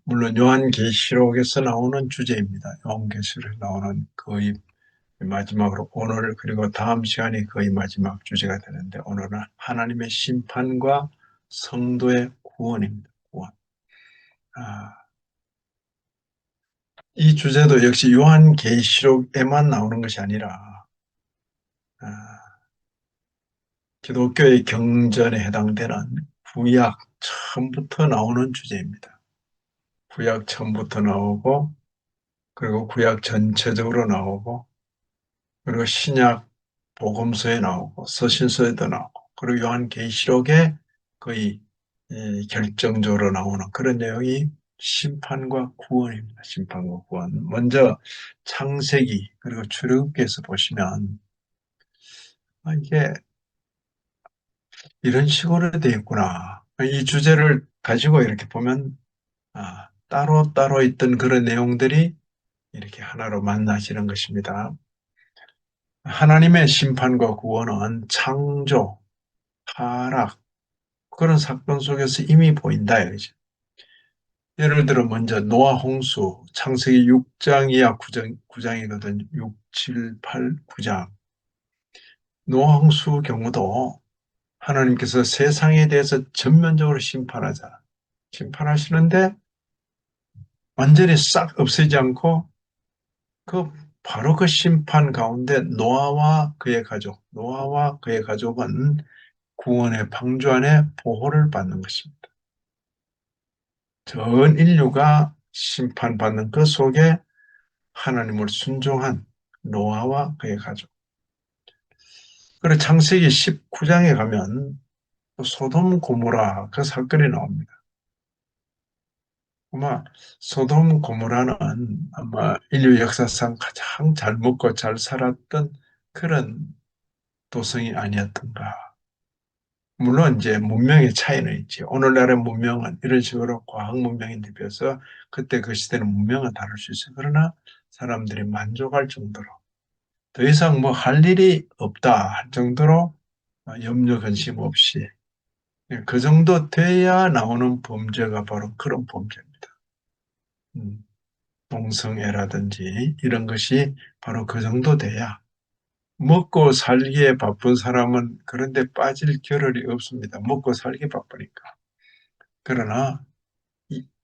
물론 요한계시록에서 나오는 주제입니다. 요한계시록에 나오는 거의 마지막으로 오늘 그리고 다음 시간이 거의 마지막 주제가 되는데 오늘은 하나님의 심판과 성도의 구원입니다. 구원. 아, 이 주제도 역시 요한계시록에만 나오는 것이 아니라 아, 기독교의 경전에 해당되는 구약 처음부터 나오는 주제입니다. 구약 처음부터 나오고 그리고 구약 전체적으로 나오고 그리고 신약 복음서에 나오고 서신서에도 나오고 그리고 요한계시록에 거의 결정적으로 나오는 그런 내용이 심판과 구원입니다. 심판과 구원. 먼저 창세기 그리고 출애굽기에서 보시면 이게 이런 식으로 되어 있구나. 이 주제를 가지고 이렇게 보면 따로따로 있던 그런 내용들이 이렇게 하나로 만나시는 것입니다. 하나님의 심판과 구원은 창조, 타락, 그런 사건 속에서 이미 보인다 이거죠. 예를 들어 먼저 노아 홍수, 창세기 6장 이하 9장이거든. 6, 7, 8, 9장. 노아 홍수 경우도 하나님께서 세상에 대해서 전면적으로 심판하자. 심판하시는데 완전히 싹 없애지 않고 그 바로 그 심판 가운데 노아와 그의 가족은 구원의 방주 안에 보호를 받는 것입니다. 전 인류가 심판받는 그 속에 하나님을 순종한 노아와 그의 가족. 그리고 창세기 19장에 가면 소돔 고모라 그 사건이 나옵니다. 아마 소돔 고모라는 아마 인류 역사상 가장 잘 먹고 잘 살았던 그런 도성이 아니었던가. 물론 이제 문명의 차이는 있지. 오늘날의 문명은 이런 식으로 과학 문명인데 비해서 그때 그 시대는 문명은 다를 수 있어요. 그러나 사람들이 만족할 정도로 더 이상 뭐 할 일이 없다 할 정도로 염려 근심 없이 그 정도 돼야 나오는 범죄가 바로 그런 범죄입니다. 음, 동성애라든지 이런 것이 바로 그 정도 돼야 먹고 살기에 바쁜 사람은 그런데 빠질 겨를이 없습니다. 먹고 살기 바쁘니까. 그러나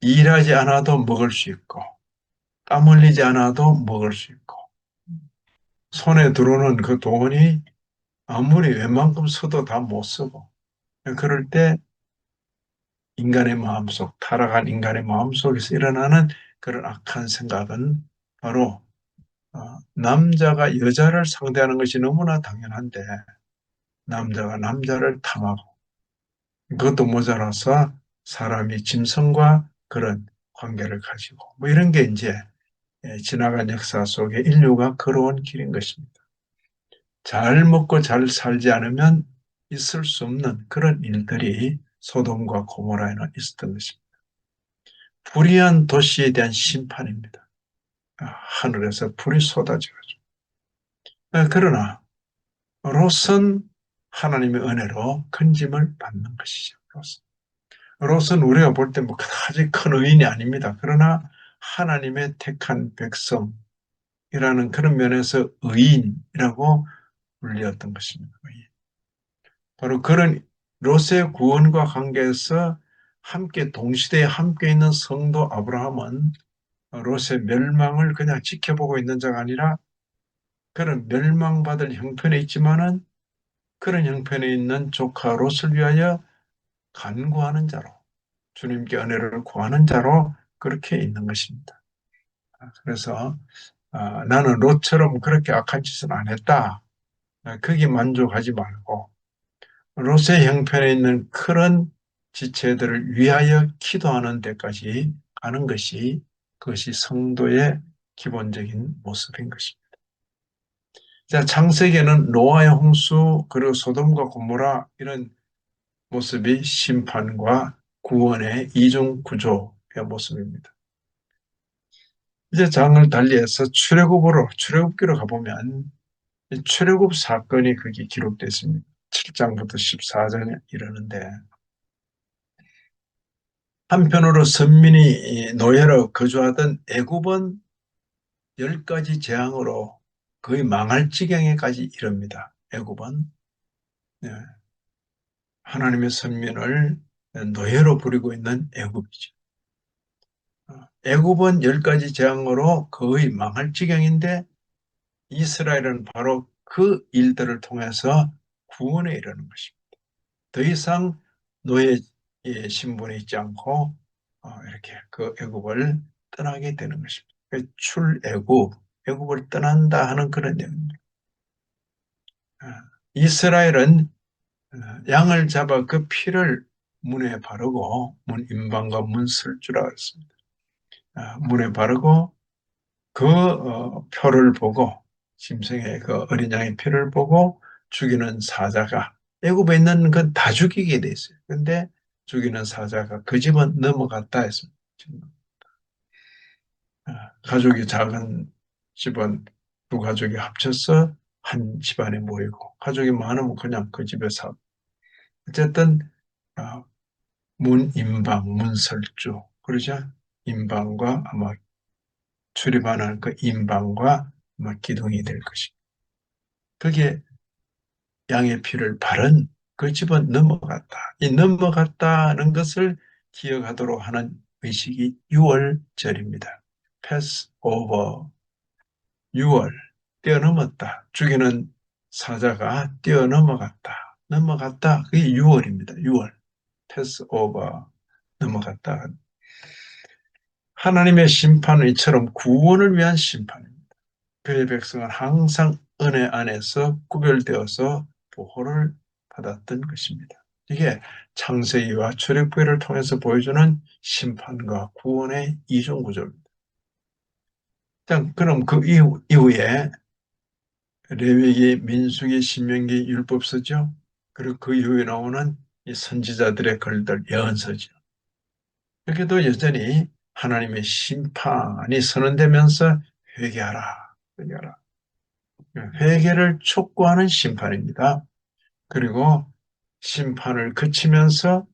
일하지 않아도 먹을 수 있고 땀 흘리지 않아도 먹을 수 있고 손에 들어오는 그 돈이 아무리 웬만큼 써도 다 못 쓰고 그럴 때 인간의 마음속, 타락한 인간의 마음속에서 일어나는 그런 악한 생각은 바로 남자가 여자를 상대하는 것이 너무나 당연한데 남자가 남자를 탐하고 그것도 모자라서 사람이 짐승과 그런 관계를 가지고 뭐 이런 게 이제 지나간 역사 속에 인류가 걸어온 길인 것입니다. 잘 먹고 잘 살지 않으면 있을 수 없는 그런 일들이 소돔과 고모라에는 있었던 것입니다. 불의한 도시에 대한 심판입니다. 하늘에서 불이 쏟아져가지고. 그러나 롯은 하나님의 은혜로 건짐을 받는 것이죠. 롯은 우리가 볼 때 뭐 그다지 큰 의인이 아닙니다. 그러나 하나님의 택한 백성이라는 그런 면에서 의인이라고 불리었던 것입니다. 바로 그런 롯의 구원과 관계에서 함께 동시대에 함께 있는 성도 아브라함은 롯의 멸망을 그냥 지켜보고 있는 자가 아니라 그런 멸망받을 형편에 있지만은 그런 형편에 있는 조카 롯을 위하여 간구하는 자로 주님께 은혜를 구하는 자로 그렇게 있는 것입니다. 그래서 나는 롯처럼 그렇게 악한 짓은 안 했다. 거기에 만족하지 말고 롯의 형편에 있는 그런 지체들을 위하여 기도하는 데까지 가는 것이 그것이 성도의 기본적인 모습인 것입니다. 자, 창세기에는 노아의 홍수 그리고 소돔과 고모라 이런 모습이 심판과 구원의 이중 구조의 모습입니다. 이제 장을 달리해서 출애굽기로 가보면 출애굽 사건이 거기 기록되어 있습니다. 7장부터 14장에 이르는데 한편으로 선민이 노예로 거주하던 애굽은 10가지 재앙으로 거의 망할 지경에까지 이릅니다. 애굽은 예, 하나님의 선민을 노예로 부리고 있는 애굽이죠. 애굽은 10가지 재앙으로 거의 망할 지경인데 이스라엘은 바로 그 일들을 통해서 구원에 이르는 것입니다. 더 이상 노예 신분에 있지 않고 이렇게 그 애굽을 떠나게 되는 것입니다. 출애굽, 애굽을 떠난다 하는 그런 내용입니다. 이스라엘은 양을 잡아 그 피를 문에 바르고 문 임방과 문 설주라 했습니다. 문에 바르고 그 표를 보고 짐승의 그 어린 양의 피를 보고 죽이는 사자가 애굽에 있는 건 다 죽이게 돼 있어요. 그런데 죽이는 사자가 그 집은 넘어갔다 했습니다. 가족이 작은 집은 두 가족이 합쳐서 한 집안에 모이고 가족이 많으면 그냥 그 집에서 어쨌든 어, 문임방, 문설주 그러죠. 임방과 아마 출입하는 그 임방과 아마 기둥이 될 것입니다. 그게 양의 피를 바른 그 집은 넘어갔다. 이 넘어갔다는 것을 기억하도록 하는 의식이 6월절입니다. 패스오버 6월 뛰어넘었다. 죽이는 사자가 뛰어넘어갔다. 넘어갔다. 그게 6월입니다. 6월 패스오버 넘어갔다. 하나님의 심판의처럼 구원을 위한 심판입니다. 그의 백성은 항상 은혜 안에서 구별되어서 보호를 받았던 것입니다. 이게 창세기와 출애굽기를 통해서 보여주는 심판과 구원의 이중 구조입니다. 그럼 그 이후에 레위기, 민수기, 신명기, 율법서죠. 그리고 그 이후에 나오는 이 선지자들의 글들, 예언서죠. 이렇게도 여전히 하나님의 심판이 선언되면서 회개하라, 회개하라. 회개를 촉구하는 심판입니다. 그리고 심판을 그치면서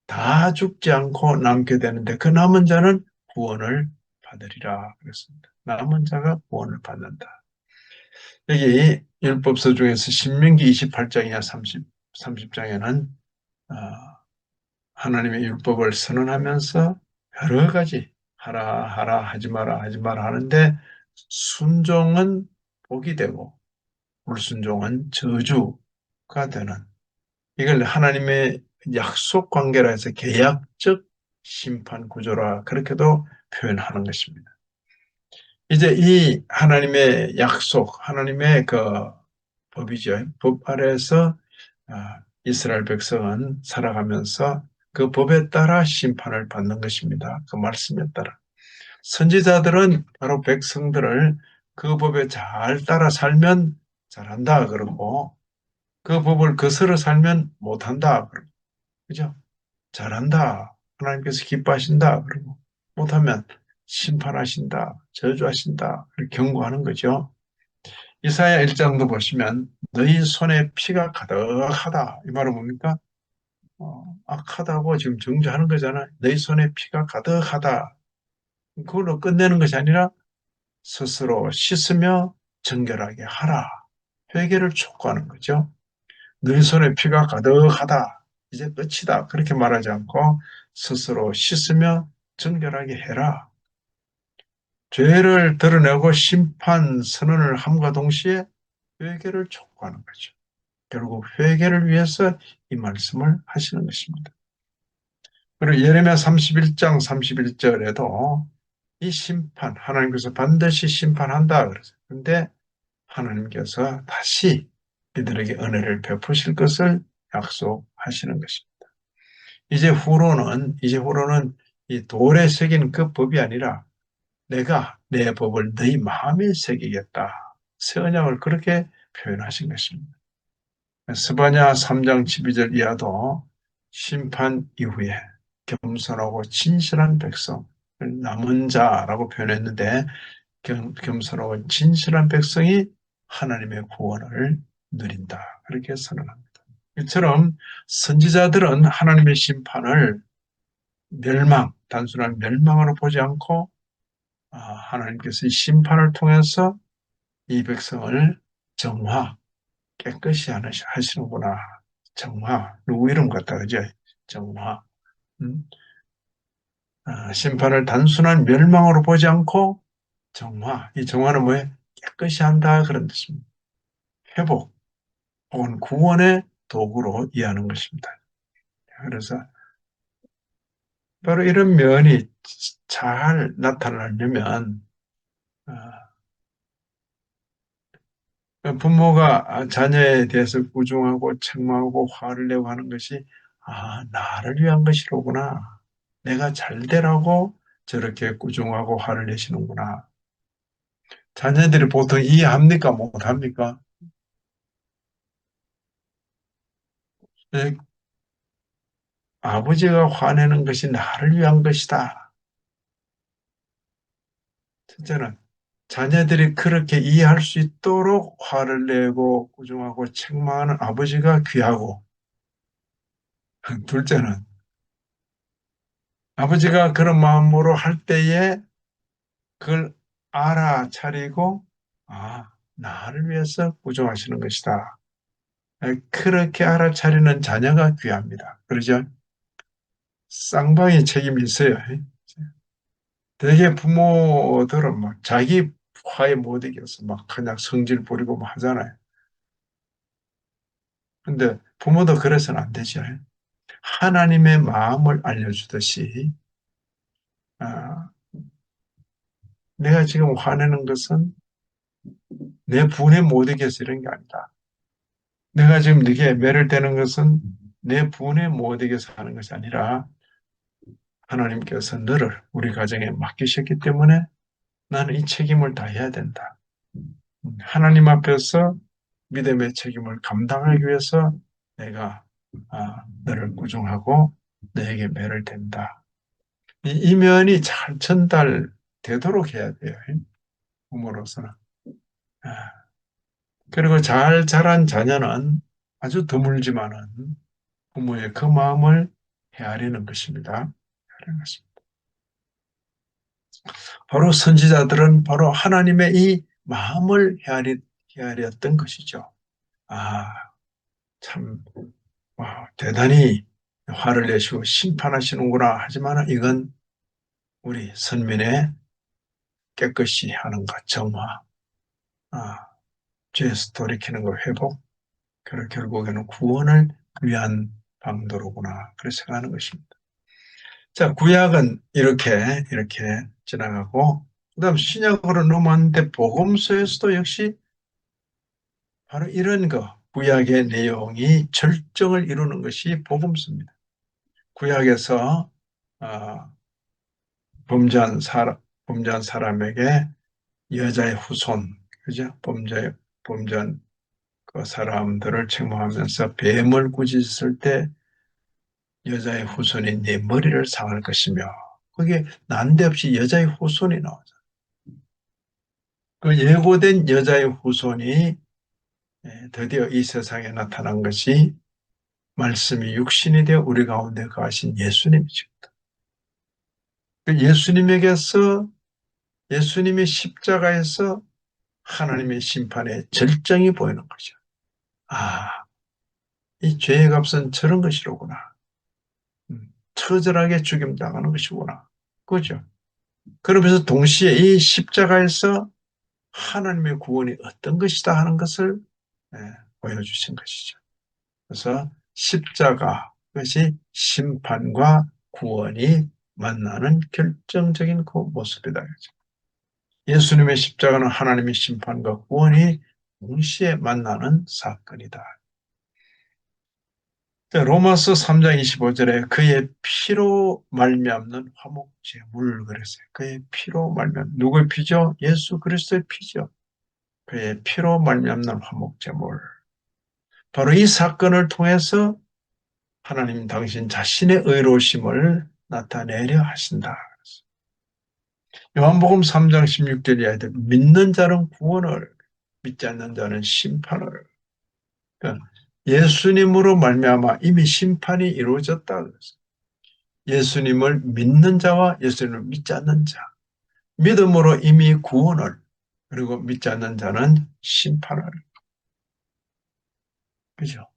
다 죽지 않고 남게 되는데 그 남은 자는 구원을 받으리라 그랬습니다. 남은 자가 구원을 받는다. 여기 율법서 중에서 신명기 28장이나 30장에는 하나님의 율법을 선언하면서 여러 가지 하라 하라 하지 마라 하지 마라 하는데 순종은 복이 되고 불순종은 저주가 되는 이걸 하나님의 약속 관계라 해서 계약적 심판 구조라 그렇게도 표현하는 것입니다. 이제 이 하나님의 약속, 하나님의 그 법이죠. 법 아래에서 이스라엘 백성은 살아가면서 그 법에 따라 심판을 받는 것입니다. 그 말씀에 따라. 선지자들은 바로 백성들을 그 법에 잘 따라 살면 잘한다 그러고 그 법을 거스러 살면 못한다 그러고 그죠? 잘한다. 하나님께서 기뻐하신다. 그러고 못하면 심판하신다. 저주하신다. 이렇게 경고하는 거죠. 이사야 1장도 보시면 너희 손에 피가 가득하다. 이 말은 뭡니까? 악하다고 지금 정죄하는 거잖아. 너희 손에 피가 가득하다. 그걸로 끝내는 것이 아니라 스스로 씻으며 정결하게 하라. 회개를 촉구하는 거죠. 너희 손에 피가 가득하다. 이제 끝이다. 그렇게 말하지 않고 스스로 씻으며 정결하게 해라. 죄를 드러내고 심판 선언을 함과 동시에 회개를 촉구하는 거죠. 결국 회개를 위해서 이 말씀을 하시는 것입니다. 그리고 예레미야 31장 31절에도 이 심판, 하나님께서 반드시 심판한다 그랬어요. 그런데 하나님께서 다시 이들에게 은혜를 베푸실 것을 약속하시는 것입니다. 이제 후로는 이 돌에 새긴 그 법이 아니라 내가 내 법을 너희 마음에 새기겠다. 새 언약을 그렇게 표현하신 것입니다. 스바냐 3장 12절 이하도 심판 이후에 겸손하고 진실한 백성, 남은 자라고 표현했는데 겸손하고 진실한 백성이 하나님의 구원을 누린다. 그렇게 선언합니다. 이처럼 선지자들은 하나님의 심판을 단순한 멸망으로 보지 않고 하나님께서 이 심판을 통해서 이 백성을 정화, 깨끗이 하시는구나. 정화, 누구 이름 같다, 그죠? 정화. 음? 심판을 단순한 멸망으로 보지 않고 정화, 이 정화는 뭐예요? 깨끗이 한다 그런 뜻입니다. 회복 혹은 구원의 도구로 이해하는 것입니다. 그래서 바로 이런 면이 잘 나타나려면 부모가 자녀에 대해서 꾸중하고 책망하고 화를 내고 하는 것이 나를 위한 것이로구나. 내가 잘 되라고 저렇게 꾸중하고 화를 내시는구나. 자녀들이 보통 이해합니까? 못합니까? 예, 아버지가 화내는 것이 나를 위한 것이다. 첫째는 자녀들이 그렇게 이해할 수 있도록 화를 내고 꾸중하고 책망하는 아버지가 귀하고, 둘째는 아버지가 그런 마음으로 할 때에 그걸 알아차리고 나를 위해서 꾸중하시는 것이다. 그렇게 알아차리는 자녀가 귀합니다. 그러죠? 쌍방의 책임이 있어요. 대개 부모들은 막 자기 화에 못 이겨서 막 그냥 성질 부리고 뭐 하잖아요. 근데 부모도 그래서는 안 되죠. 하나님의 마음을 알려주듯이 아, 내가 지금 화내는 것은 내 분에 못 이겨서 이런 게 아니다. 내가 지금 네게 매를 대는 것은 내 분에 못 이겨서 하는 것이 아니라 하나님께서 너를 우리 가정에 맡기셨기 때문에 나는 이 책임을 다해야 된다. 하나님 앞에서 믿음의 책임을 감당하기 위해서 내가 너를 꾸중하고 너에게 매를 된다. 이 면이 잘 전달되도록 해야 돼요. 부모로서는. 아, 그리고 잘 자란 자녀는 아주 드물지만은 부모의 그 마음을 헤아리는 것입니다. 헤아리는 것입니다. 바로 선지자들은 바로 하나님의 이 마음을 헤아렸던 것이죠. 아, 참, 대단히 화를 내시고 심판하시는구나. 하지만 이건 우리 선민의 깨끗이 하는 것, 정화, 죄에서 돌이키는 것, 회복, 그리고 결국에는 구원을 위한 방도로구나. 그렇게 생각하는 것입니다. 자, 구약은 이렇게 지나가고, 그 다음 신약으로 넘어왔는데, 복음서에서도 역시 바로 이런 거, 구약의 내용이 절정을 이루는 것이 복음서입니다. 구약에서 어, 범죄한 사람에게 여자의 후손, 그죠? 범죄한 그 사람들을 책망하면서 뱀을 꾸짖을 때 여자의 후손이 네 머리를 상할 것이며, 그게 난데없이 여자의 후손이 나오죠. 그 예고된 여자의 후손이 드디어 이 세상에 나타난 것이 말씀이 육신이 되어 우리 가운데 거하신 예수님이죠. 그 예수님의 십자가에서 하나님의 심판의 절정이 보이는 거죠. 이 죄의 값은 저런 것이로구나. 처절하게 죽임당하는 것이구나. 그죠? 그러면서 동시에 이 십자가에서 하나님의 구원이 어떤 것이다 하는 것을 예, 보여주신 것이죠. 그래서 십자가, 그것이 심판과 구원이 만나는 결정적인 그 모습이다. 예수님의 십자가는 하나님의 심판과 구원이 동시에 만나는 사건이다. 로마서 3장 25절에 그의 피로 말미암는 화목제물 그랬어요. 그의 피로 말미암 누구의 피죠? 예수 그리스도의 피죠. 그의 피로 말미암는 화목제물. 바로 이 사건을 통해서 하나님 당신 자신의 의로우심을 나타내려 하신다. 요한복음 3장 16절에 믿는 자는 구원을, 믿지 않는 자는 심판을. 그러니까 예수님으로 말미암아 이미 심판이 이루어졌다. 예수님을 믿는 자와 예수님을 믿지 않는 자. 믿음으로 이미 구원을, 그리고 믿지 않는 자는 심판을. 그죠?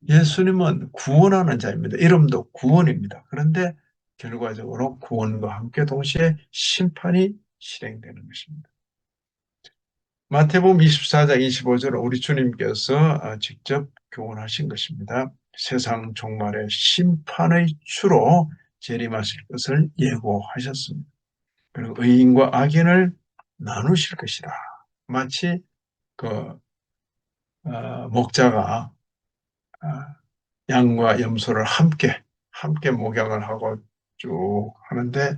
예수님은 구원하는 자입니다. 이름도 구원입니다. 그런데 결과적으로 구원과 함께 동시에 심판이 실행되는 것입니다. 마태복음 24장 25절 우리 주님께서 직접 교훈하신 것입니다. 세상 종말의 심판의 주로 재림하실 것을 예고하셨습니다. 그리고 의인과 악인을 나누실 것이다. 마치 그 목자가 양과 염소를 함께 목양을 하고 쭉 하는데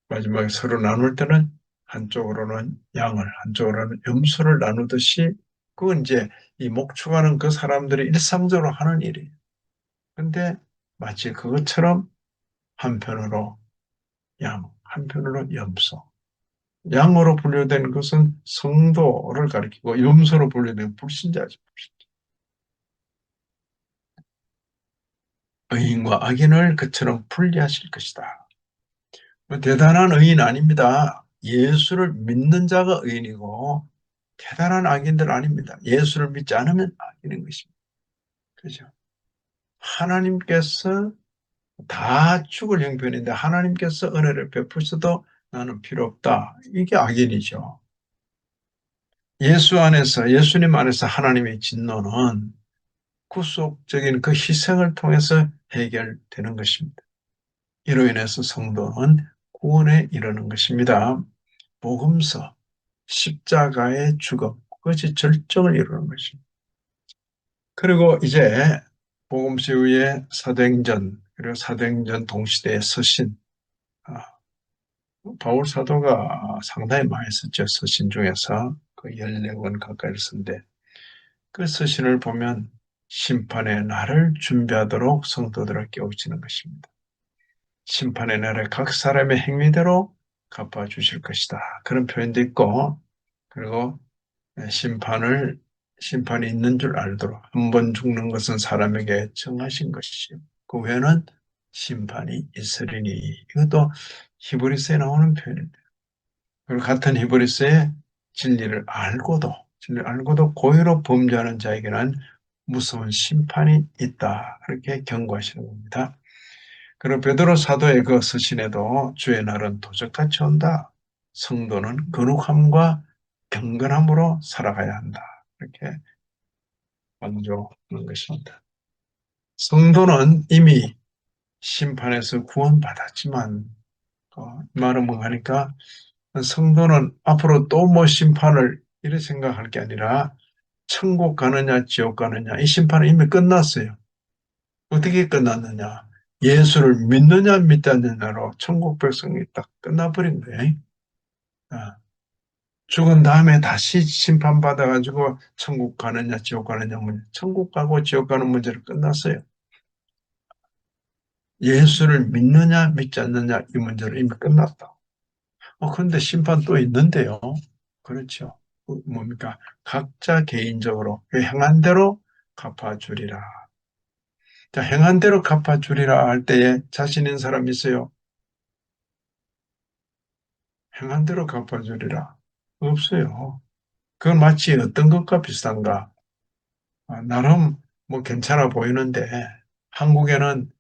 마지막에 서로 나눌 때는 한쪽으로는 양을, 한쪽으로는 염소를 나누듯이 그건 이제 이 목축하는 그 사람들이 일상적으로 하는 일이에요. 근데 마치 그것처럼 한편으로 양, 한편으로 염소. 양으로 분류된 것은 성도를 가리키고 염소로 분류된 불신자죠. 의인과 악인을 그처럼 분리하실 것이다. 대단한 의인 아닙니다. 예수를 믿는 자가 의인이고 대단한 악인들 아닙니다. 예수를 믿지 않으면 악인인 것입니다. 그죠? 하나님께서 다 죽을 형편인데 하나님께서 은혜를 베푸셔도 나는 필요 없다. 이게 악인이죠. 예수님 안에서 하나님의 진노는 구속적인 그 희생을 통해서 해결되는 것입니다. 이로 인해서 성도는 구원에 이르는 것입니다. 복음서, 십자가의 죽음, 그것이 절정을 이루는 것입니다. 그리고 이제 복음서 이후에 사도행전, 그리고 사도행전 동시대의 서신, 아, 바울 사도가 상당히 많이 썼죠. 서신 중에서 그 14권 가까이 쓴데 그 서신을 보면 심판의 날을 준비하도록 성도들을 깨우치는 것입니다. 심판의 날에 각 사람의 행위대로 갚아주실 것이다. 그런 표현도 있고, 그리고 심판이 있는 줄 알도록 한 번 죽는 것은 사람에게 정하신 것이요. 그 외에는 심판이 있으리니. 이것도 히브리서에 나오는 표현입니다. 그리고 같은 히브리서에 진리를 알고도 고의로 범죄하는 자에게는 무서운 심판이 있다. 그렇게 경고하시는 겁니다. 그리고 베드로 사도의 그 서신에도 주의 날은 도적같이 온다. 성도는 거룩함과 경건함으로 살아가야 한다. 이렇게 강조하는 것입니다. 성도는 이미 심판에서 구원받았지만 말은 뭐 하니까 성도는 앞으로 또 뭐 심판을 이렇게 생각할 게 아니라 천국 가느냐 지옥 가느냐 이 심판은 이미 끝났어요. 어떻게 끝났느냐? 예수를 믿느냐 믿지 않느냐로 천국 백성이 딱 끝나버린 거예요. 아, 죽은 다음에 다시 심판받아가지고 천국 가느냐 지옥 가느냐 문제, 천국 가고 지옥 가는 문제로 끝났어요. 예수를 믿느냐 믿지 않느냐 이 문제로 이미 끝났다. 그런데 심판 또 있는데요. 그렇죠. 뭡니까? 각자 개인적으로 그 행한 대로 갚아주리라. 자, 행한 대로 갚아주리라 할 때에 자신 있는 사람 있어요? 행한 대로 갚아주리라. 없어요. 그건 마치 어떤 것과 비슷한가? 나름 뭐 괜찮아 보이는데 한국에는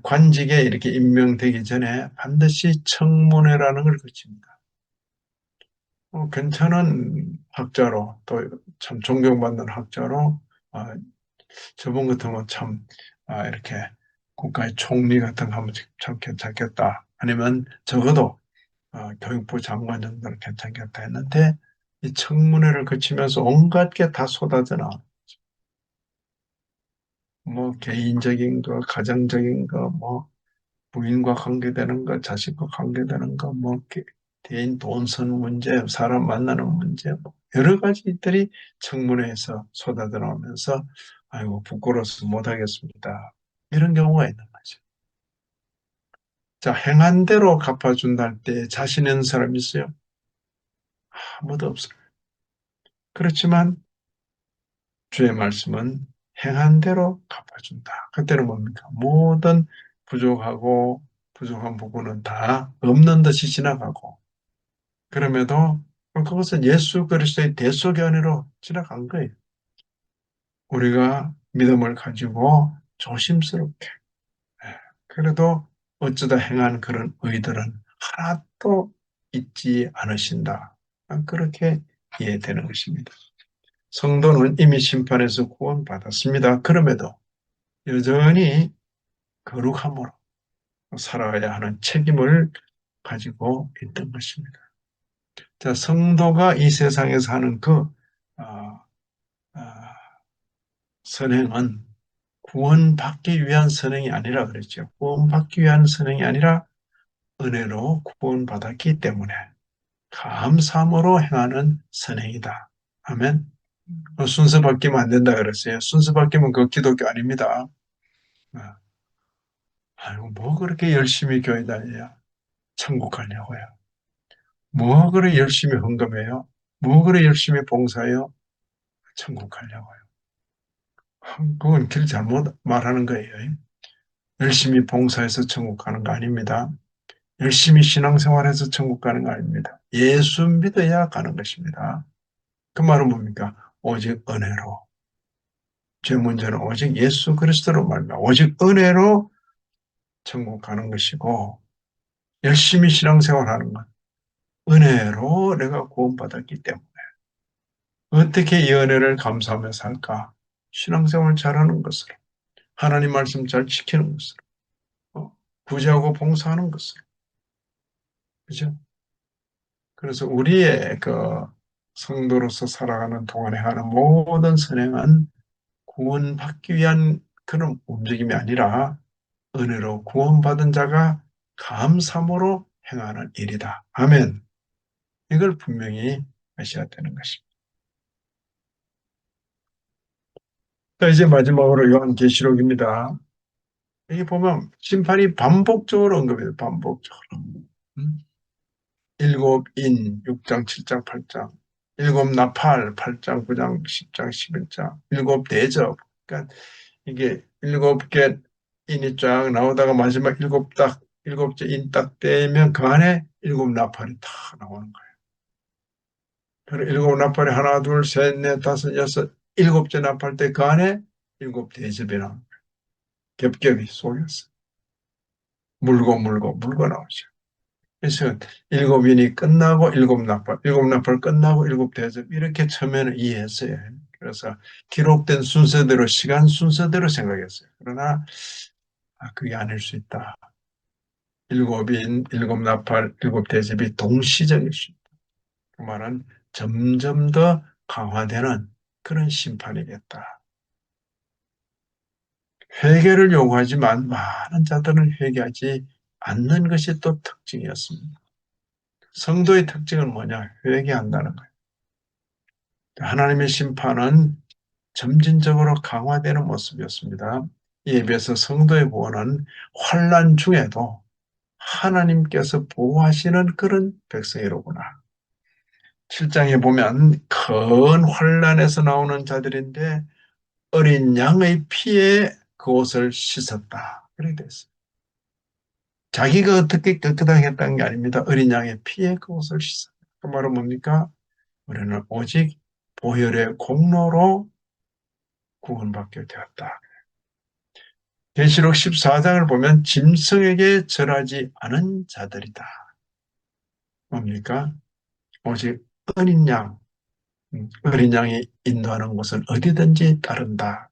관직에 이렇게 임명되기 전에 반드시 청문회라는 걸 거칩니다. 괜찮은 학자로 또 참 존경받는 학자로 저분 같으면 참 이렇게 국가의 총리 같은 거 하면 참 괜찮겠다. 아니면 적어도 교육부 장관 정도는 괜찮겠다 했는데 이 청문회를 거치면서 온갖 게 다 쏟아져 나와. 뭐 개인적인 거, 가정적인 거, 뭐 부인과 관계되는 거, 자식과 관계되는 거, 뭐 대인 돈선 문제, 사람 만나는 문제, 뭐 여러 가지들이 청문회에서 쏟아져 나오면서 아이고 부끄러워서 못하겠습니다. 이런 경우가 있는 거죠. 자, 행한 대로 갚아준다 할 때 자신 있는 사람 있어요? 아무도 없어요. 그렇지만 주의 말씀은 행한 대로 갚아준다. 그때는 뭡니까? 모든 부족한 부분은 다 없는 듯이 지나가고, 그럼에도 그것은 예수 그리스도의 대속의 은혜로 지나간 거예요. 우리가 믿음을 가지고 조심스럽게, 그래도 어쩌다 행한 그런 의들은 하나도 잊지 않으신다. 그렇게 이해되는 것입니다. 성도는 이미 심판에서 구원받았습니다. 그럼에도 여전히 거룩함으로 살아가야 하는 책임을 가지고 있던 것입니다. 자, 성도가 이 세상에서 하는 아, 아, 선행은 구원받기 위한 선행이 아니라 그랬죠. 구원받기 위한 선행이 아니라 은혜로 구원받았기 때문에 감사함으로 행하는 선행이다. 아멘. 순서 바뀌면 안 된다 그랬어요. 순서 바뀌면 그 기독교 아닙니다. 아이고, 뭐 그렇게 열심히 교회 다녀야 천국 가려고요. 뭐 그래 열심히 헌금해요? 뭐 그래 열심히 봉사해요? 천국 가려고요. 그건 길 잘못 말하는 거예요. 열심히 봉사해서 천국 가는 거 아닙니다. 열심히 신앙생활해서 천국 가는 거 아닙니다. 예수 믿어야 가는 것입니다. 그 말은 뭡니까? 오직 은혜로. 제 문제는 오직 예수 그리스도로 말미암아 오직 은혜로 천국 가는 것이고, 열심히 신앙생활하는 것 은혜로 내가 구원받았기 때문에 어떻게 이 은혜를 감사하며 살까? 신앙생활 잘하는 것으로, 하나님 말씀 잘 지키는 것으로, 구제하고 봉사하는 것으로. 그죠? 그래서 우리의 성도로서 살아가는 동안에 하는 모든 선행은 구원받기 위한 그런 움직임이 아니라 은혜로 구원받은 자가 감사함으로 행하는 일이다. 아멘. 이걸 분명히 하셔야 되는 것입니다. 자, 이제 마지막으로 요한계시록입니다. 여기 보면 심판이 반복적으로 언급해요. 반복적으로. 일곱 인 6장, 7장, 8장, 일곱 나팔 8장, 9장, 10장, 11장, 일곱 대접. 그러니까 이게 일곱 개 인이 쫙 나오다가 마지막 일곱째 인 딱 떼면 그 안에 일곱 나팔이 다 나오는 거예요. 그리고 일곱 나팔이 하나, 둘, 셋, 넷, 다섯, 여섯, 일곱째 나팔 때 그 안에 일곱 대접이 나오는 거예요. 겹겹이 속였어. 물고 나오죠. 그래서 일곱 인이 끝나고 일곱 나팔 끝나고 일곱 대접 이렇게 처음에는 이해했어요. 그래서 기록된 순서대로 시간 순서대로 생각했어요. 그러나 그게 아닐 수 있다. 일곱 인, 일곱 나팔, 일곱 대접이 동시적일 수 있다. 그 말은 점점 더 강화되는 그런 심판이겠다. 회개를 요구하지만 많은 자들은 회개하지 않는 것이 또 특징이었습니다. 성도의 특징은 뭐냐? 회개한다는 거예요. 하나님의 심판은 점진적으로 강화되는 모습이었습니다. 이에 비해서 성도의 구원은 환난 중에도 하나님께서 보호하시는 그런 백성이로구나. 7장에 보면 큰 환난에서 나오는 자들인데 어린 양의 피에 그옷을 씻었다. 그렇게 됐어요. 자기가 어떻게 깨끗하게 했다는 게 아닙니다. 어린 양의 피에 그옷을 씻었다. 그 말은 뭡니까? 우리는 오직 보혈의 공로로 구원받게 되었다. 계시록 14장을 보면 짐승에게 절하지 않은 자들이다. 뭡니까? 오직 어린 양, 어린 양이 인도하는 곳은 어디든지 따른다.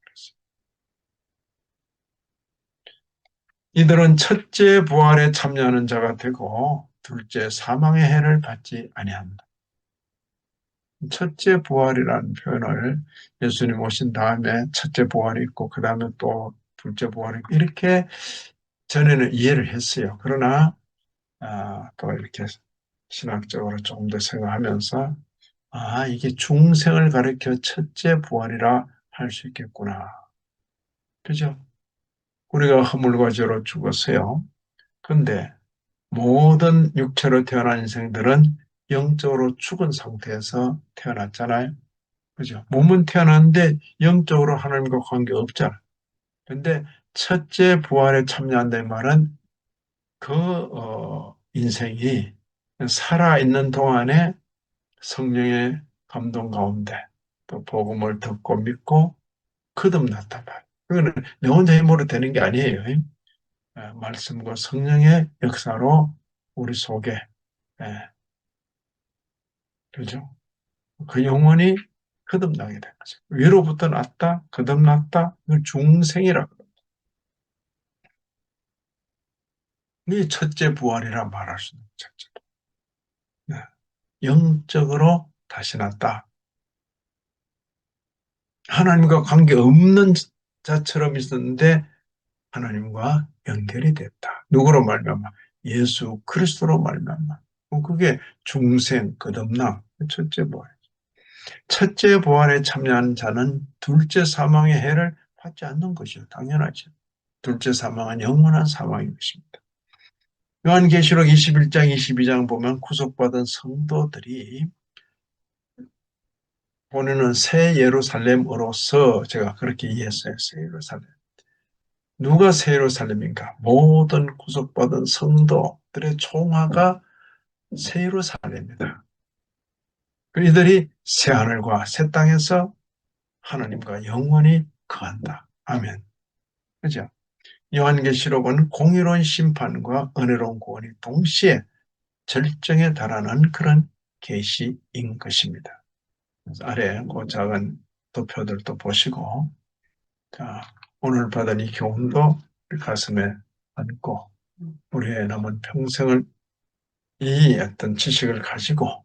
이들은 첫째 부활에 참여하는 자가 되고 둘째 사망의 해를 받지 아니한다. 첫째 부활이라는 표현을 예수님 오신 다음에 첫째 부활이 있고 그 다음에 또 둘째 부활이 있고 이렇게 전에는 이해를 했어요. 그러나 또 이렇게 신학적으로 조금 더 생각하면서 이게 중생을 가리켜 첫째 부활이라 할 수 있겠구나. 그죠? 우리가 허물과 죄로 죽었어요. 그런데 모든 육체로 태어난 인생들은 영적으로 죽은 상태에서 태어났잖아요. 그죠? 몸은 태어났는데 영적으로 하나님과 관계 없잖아. 근데 첫째 부활에 참여한다는 말은 그 인생이 살아있는 동안에 성령의 감동 가운데 또 복음을 듣고 믿고 거듭났단 말이에요. 그거는 내 혼자 힘으로 되는 게 아니에요. 말씀과 성령의 역사로 우리 속에, 예, 그죠? 그 영혼이 거듭나게 된 거죠. 위로부터 났다, 거듭났다, 이걸 중생이라고. 이 첫째 부활이라 말할 수 있는 첫째. 네. 영적으로 다시 났다. 하나님과 관계 없는 자처럼 있었는데 하나님과 연결이 됐다. 누구로 말미암아? 예수 그리스도로 말미암아. 그게 중생 거듭남 첫째 부활. 첫째 부활에 참여한 자는 둘째 사망의 해를 받지 않는 것이요. 당연하죠. 둘째 사망은 영원한 사망인 것입니다. 요한계시록 21장, 22장 보면 구속받은 성도들이 본인은 새 예루살렘으로서 제가 그렇게 이해했어요. 새 예루살렘. 누가 새 예루살렘인가? 모든 구속받은 성도들의 총화가 새 예루살렘입니다. 이들이 새 하늘과 새 땅에서 하나님과 영원히 거한다. 아멘. 그죠? 요한계시록은 공의로운 심판과 은혜로운 구원이 동시에 절정에 달하는 그런 계시인 것입니다. 그래서 아래 그 작은 도표들도 보시고, 자, 오늘 받은 이 교훈도 우리 가슴에 안고 우리의 남은 평생을 이 어떤 지식을 가지고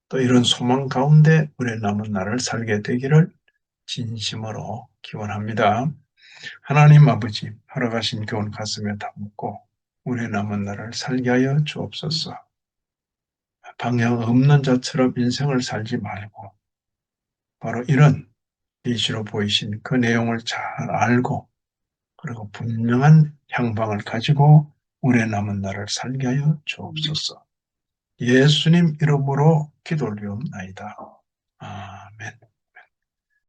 또 이런 소망 가운데 우리의 남은 날을 살게 되기를 진심으로 기원합니다. 하나님 아버지, 하루가신 교훈 가슴에 담고 우리의 남은 날을 살게 하여 주옵소서. 방향 없는 자처럼 인생을 살지 말고 바로 이런 계시로 보이신 그 내용을 잘 알고 그리고 분명한 향방을 가지고 우리의 남은 날을 살게 하여 주옵소서. 예수님 이름으로 기도 올리옵나이다. 아멘.